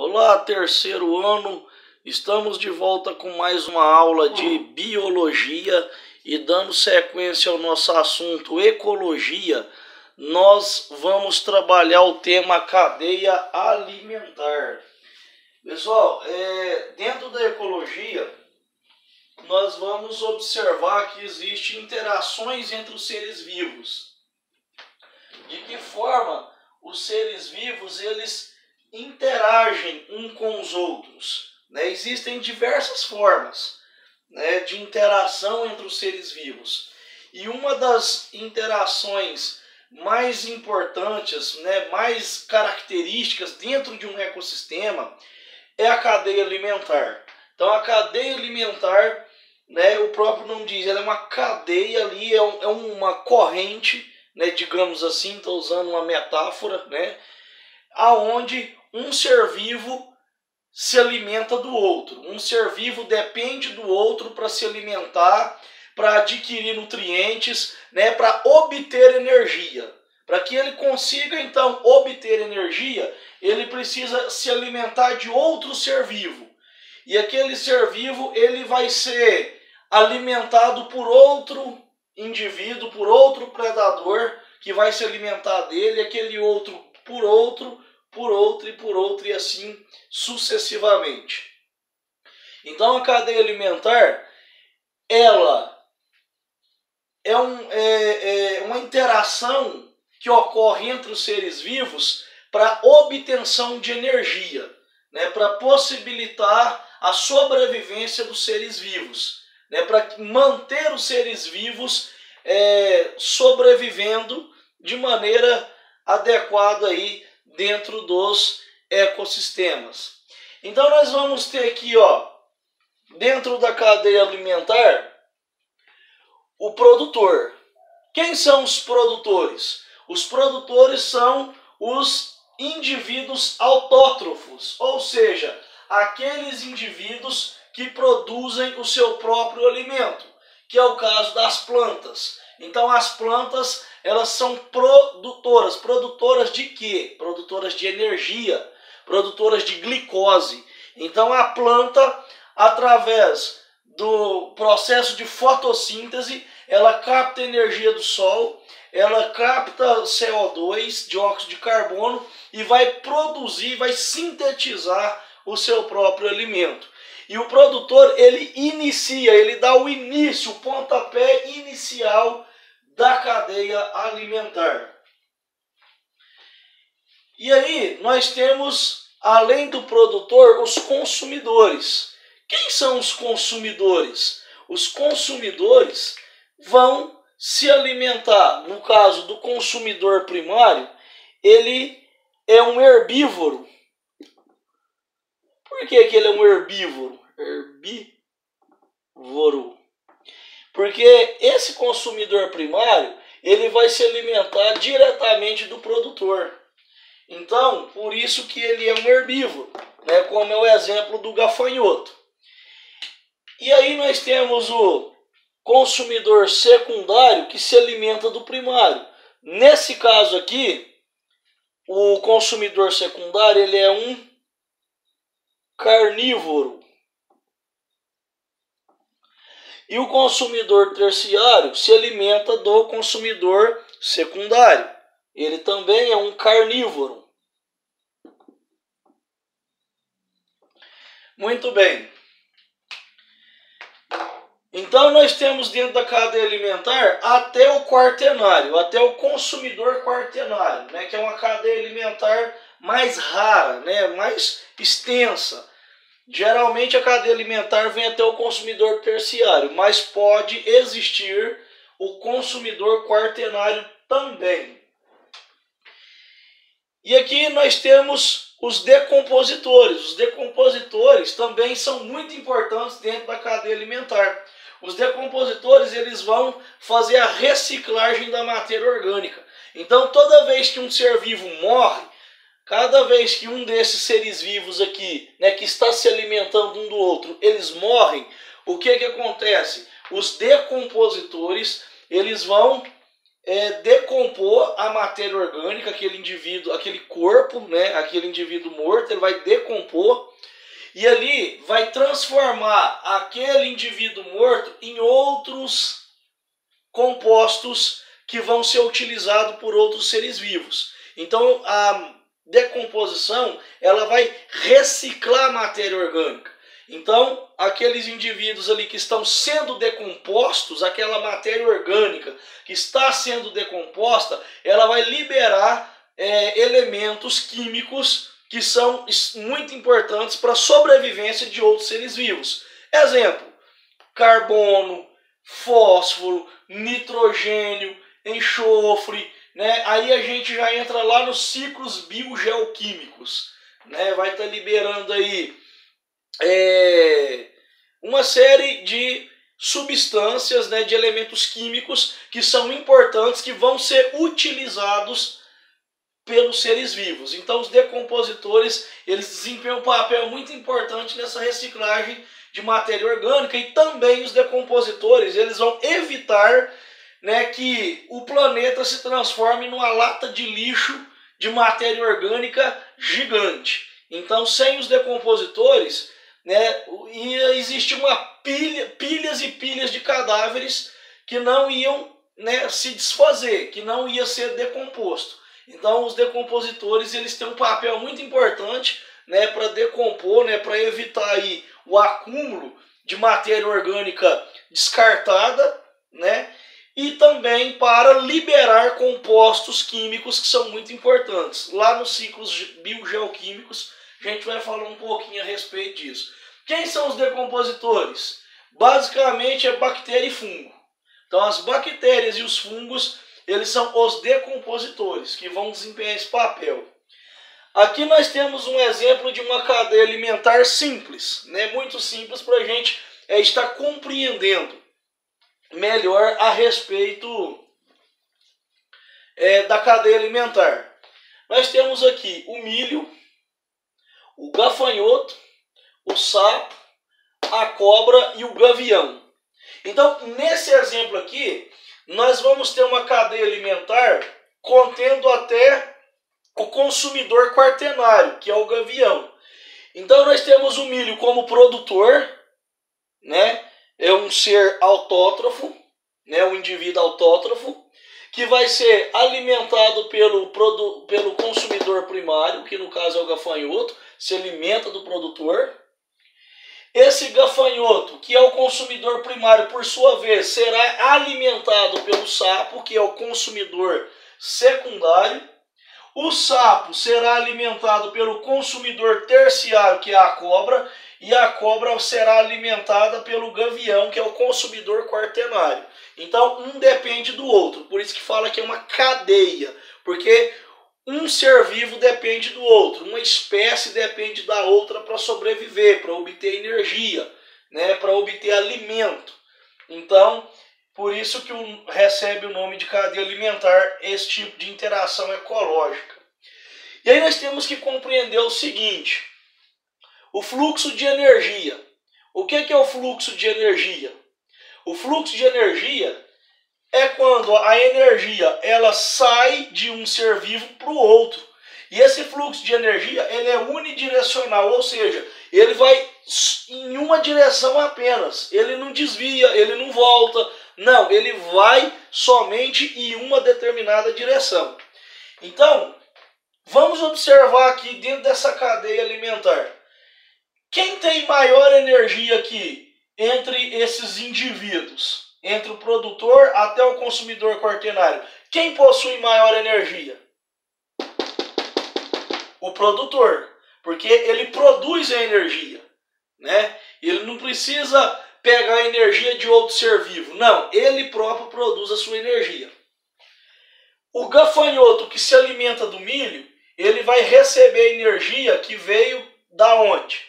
Olá, terceiro ano, estamos de volta com mais uma aula de biologia e dando sequência ao nosso assunto ecologia, nós vamos trabalhar o tema cadeia alimentar. Pessoal, dentro da ecologia, nós vamos observar que existem interações entre os seres vivos. De que forma os seres vivos eles interagem um com os outros, né? Existem diversas formas, né, de interação entre os seres vivos. E uma das interações mais importantes, né, mais características dentro de um ecossistema é a cadeia alimentar. Então a cadeia alimentar, né, o próprio nome diz, ela é uma cadeia ali, é uma corrente, né, digamos assim, estou usando uma metáfora, né, aonde um ser vivo se alimenta do outro. Um ser vivo depende do outro para se alimentar, para adquirir nutrientes, né, para obter energia. Para que ele consiga então obter energia, ele precisa se alimentar de outro ser vivo. E aquele ser vivo ele vai ser alimentado por outro indivíduo, por outro predador que vai se alimentar dele, aquele outro por outro e por outro e assim sucessivamente. Então a cadeia alimentar ela é uma interação que ocorre entre os seres vivos para obtenção de energia, né, para possibilitar a sobrevivência dos seres vivos, né, para manter os seres vivos sobrevivendo de maneira adequada aí dentro dos ecossistemas. Então nós vamos ter aqui, dentro da cadeia alimentar, o produtor. Quem são os produtores? Os produtores são os indivíduos autótrofos, ou seja, aqueles indivíduos que produzem o seu próprio alimento, que é o caso das plantas. Então as plantas, elas são produtoras de quê? Produtoras de energia, produtoras de glicose. Então a planta, através do processo de fotossíntese, ela capta energia do sol, ela capta CO2, dióxido de carbono, e vai produzir, vai sintetizar o seu próprio alimento. E o produtor, ele inicia, ele dá o início, o pontapé inicial da cadeia alimentar. E aí nós temos, além do produtor, os consumidores. Quem são os consumidores? Os consumidores vão se alimentar. No caso do consumidor primário, ele é um herbívoro. Por que ele é um herbívoro? Herbívoro. Porque esse consumidor primário, ele vai se alimentar diretamente do produtor. Então, por isso que ele é um herbívoro, né, como é o exemplo do gafanhoto. E aí nós temos o consumidor secundário que se alimenta do primário. Nesse caso aqui, o consumidor secundário ele é um carnívoro. E o consumidor terciário se alimenta do consumidor secundário. Ele também é um carnívoro. Muito bem. Então nós temos dentro da cadeia alimentar até o quaternário, até o consumidor quaternário, né, que é uma cadeia alimentar mais rara, né, mais extensa. Geralmente a cadeia alimentar vem até o consumidor terciário, mas pode existir o consumidor quaternário também. E aqui nós temos os decompositores. Os decompositores também são muito importantes dentro da cadeia alimentar. Os decompositores eles vão fazer a reciclagem da matéria orgânica. Então toda vez que um ser vivo morre, cada vez que um desses seres vivos aqui, né, que está se alimentando um do outro, eles morrem, o que acontece? Os decompositores, eles vão decompor a matéria orgânica, aquele indivíduo, aquele corpo, né, aquele indivíduo morto, ele vai decompor e ali vai transformar aquele indivíduo morto em outros compostos que vão ser utilizados por outros seres vivos. Então a decomposição, ela vai reciclar a matéria orgânica. Então aqueles indivíduos ali que estão sendo decompostos, aquela matéria orgânica que está sendo decomposta, ela vai liberar elementos químicos que são muito importantes para a sobrevivência de outros seres vivos. Exemplo, carbono, fósforo, nitrogênio, enxofre, né? Aí a gente já entra lá nos ciclos biogeoquímicos, né? Vai estar liberando aí uma série de substâncias, né, de elementos químicos que são importantes, que vão ser utilizados pelos seres vivos. Então os decompositores, eles desempenham um papel muito importante nessa reciclagem de matéria orgânica, e também os decompositores, eles vão evitar, né, que o planeta se transforme numa lata de lixo de matéria orgânica gigante. Então sem os decompositores, né, ia existir pilhas e pilhas de cadáveres que não iam, né, se desfazer, que não ia ser decomposto. Então os decompositores, eles têm um papel muito importante, né, para decompor, né, para evitar aí o acúmulo de matéria orgânica descartada, né, e também para liberar compostos químicos que são muito importantes. Lá nos ciclos biogeoquímicos a gente vai falar um pouquinho a respeito disso. Quem são os decompositores? Basicamente é bactéria e fungo. Então as bactérias e os fungos, eles são os decompositores que vão desempenhar esse papel. Aqui nós temos um exemplo de uma cadeia alimentar simples, né? Muito simples para a gente estar compreendendo melhor a respeito da cadeia alimentar. Nós temos aqui o milho, o gafanhoto, o sapo, a cobra e o gavião. Então, nesse exemplo aqui, nós vamos ter uma cadeia alimentar contendo até o consumidor quaternário, que é o gavião. Então nós temos o milho como produtor, né? É um ser autótrofo, né? Um indivíduo autótrofo, que vai ser alimentado pelo consumidor primário, que no caso é o gafanhoto, se alimenta do produtor. Esse gafanhoto, que é o consumidor primário, por sua vez, será alimentado pelo sapo, que é o consumidor secundário. O sapo será alimentado pelo consumidor terciário, que é a cobra, e a cobra será alimentada pelo gavião, que é o consumidor quaternário. Então, um depende do outro, por isso que fala que é uma cadeia, porque um ser vivo depende do outro, uma espécie depende da outra para sobreviver, para obter energia, né, para obter alimento. Então, por isso que recebe o nome de cadeia alimentar esse tipo de interação ecológica. E aí nós temos que compreender o seguinte: o fluxo de energia. O que é o fluxo de energia? O fluxo de energia é quando a energia ela sai de um ser vivo para o outro. E esse fluxo de energia ele é unidirecional, ou seja, ele vai em uma direção apenas. Ele não desvia, ele não volta. Não, ele vai somente em uma determinada direção. Então, vamos observar aqui dentro dessa cadeia alimentar. Quem tem maior energia aqui entre esses indivíduos? Entre o produtor até o consumidor quaternário. Quem possui maior energia? O produtor. Porque ele produz a energia, né? Ele não precisa pegar a energia de outro ser vivo. Não, ele próprio produz a sua energia. O gafanhoto que se alimenta do milho, ele vai receber a energia que veio da onde?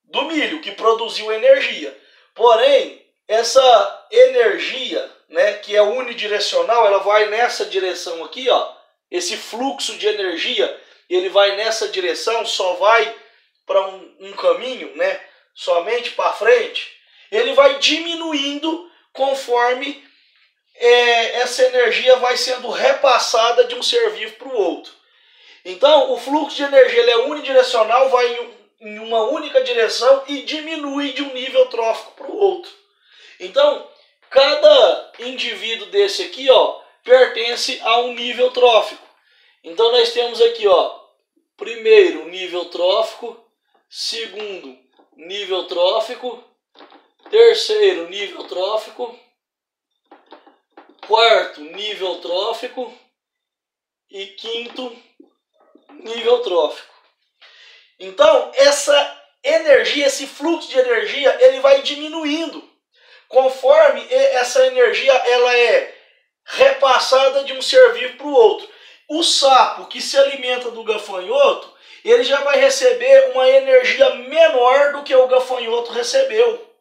Do milho, que produziu energia. Porém, essa energia, né, que é unidirecional, ela vai nessa direção aqui, ó. Esse fluxo de energia, ele vai nessa direção, só vai para um caminho, né, somente para frente. Ele vai diminuindo conforme essa energia vai sendo repassada de um ser vivo para o outro. Então, o fluxo de energia ele é unidirecional, vai em uma única direção e diminui de um nível trófico para o outro. Então, cada indivíduo desse aqui, ó, pertence a um nível trófico. Então, nós temos aqui, ó, primeiro nível trófico, segundo nível trófico, terceiro nível trófico, quarto nível trófico e quinto nível trófico. Então, essa energia, esse fluxo de energia, ele vai diminuindo conforme essa energia ela é repassada de um ser vivo para o outro. O sapo que se alimenta do gafanhoto, ele já vai receber uma energia menor do que o gafanhoto recebeu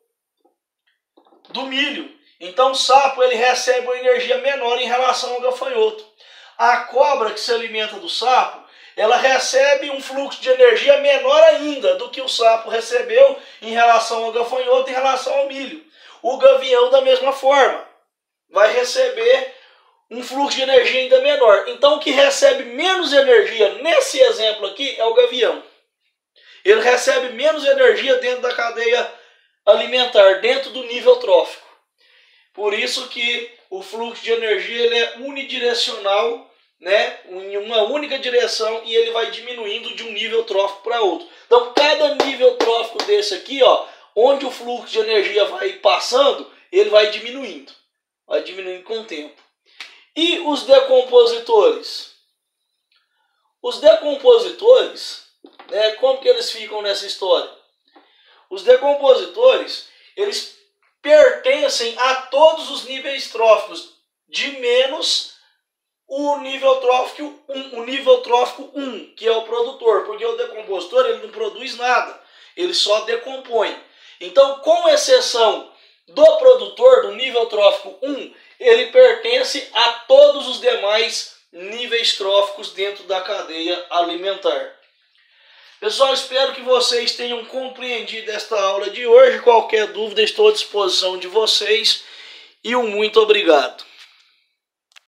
do milho. Então o sapo ele recebe uma energia menor em relação ao gafanhoto. A cobra que se alimenta do sapo, ela recebe um fluxo de energia menor ainda do que o sapo recebeu em relação ao gafanhoto, em relação ao milho. O gavião da mesma forma vai receber um fluxo de energia ainda menor. Então o que recebe menos energia nesse exemplo aqui é o gavião. Ele recebe menos energia dentro da cadeia alimentar, dentro do nível trófico. Por isso que o fluxo de energia ele é unidirecional, né, em uma única direção, e ele vai diminuindo de um nível trófico para outro. Então cada nível trófico desse aqui, ó, onde o fluxo de energia vai passando, ele vai diminuindo com o tempo. E os decompositores? Os decompositores, né, como que eles ficam nessa história? Os decompositores, eles pertencem a todos os níveis tróficos, de menos o nível trófico 1, que é o produtor, porque o decompositor ele não produz nada, ele só decompõe. Então, com exceção do produtor do nível trófico 1, ele pertence a todos os demais níveis tróficos dentro da cadeia alimentar. Pessoal, espero que vocês tenham compreendido esta aula de hoje. Qualquer dúvida, estou à disposição de vocês. E um muito obrigado.